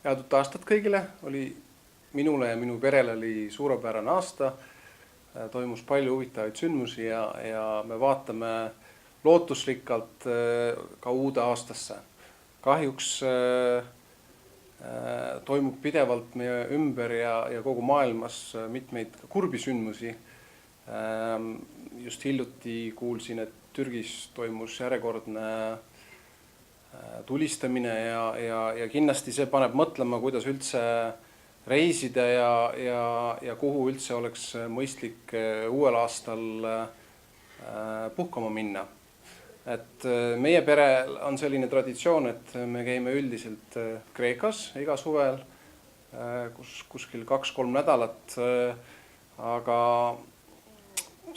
Head uut aastat kõigile, minule ja minu perele oli suurepärane aasta, toimus palju huvitavaid sündmusi ja me vaatame lootusrikkalt ka uude aastasse. Kahjuks toimub pidevalt meie ümber ja kogu maailmas mitmeid kurbi sündmusi. Just hiljuti kuulsin, et Türgis toimus järjekordne tulistamine ja kindlasti see paneb mõtlema, kuidas üldse reisida ja kuhu üldse oleks mõistlik uuel aastal puhkama minna. Et meie pere on selline traditsioon, et me käime üldiselt Kreekas iga suvel, kuskil 2-3 nädalat, aga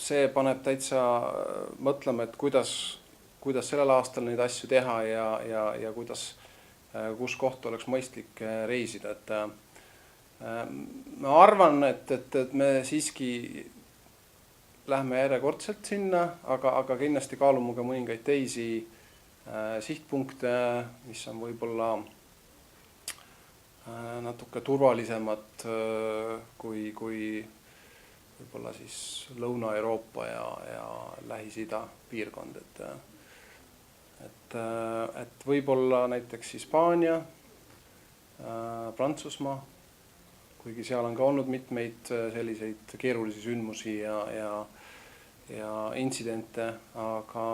see paneb täitsa mõtlema, et kuidas sellel aastal neid asju teha ja kus kohta oleks mõistlik reisida. Ma arvan, et me siiski lähme järjekordselt sinna, aga kindlasti kaalume ka mõningaid teisi sihtpunkte, mis on võib-olla natuke turvalisemad kui võib-olla siis Lõuna-Euroopa ja Lähis-Ida piirkond. Et võib-olla näiteks Hispaania, Prantsusmaa, kuigi seal on ka olnud mitmeid selliseid keerulisi sündmusi ja intsidente, aga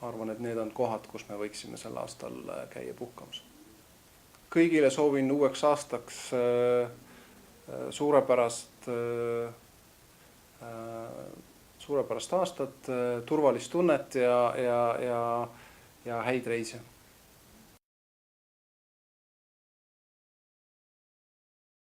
arvan, et need on kohad, kus me võiksime sel aastal käia puhkamas. Kõigile soovin uueks aastaks suurepärast aastat, turvalist tunnet ja häid reise.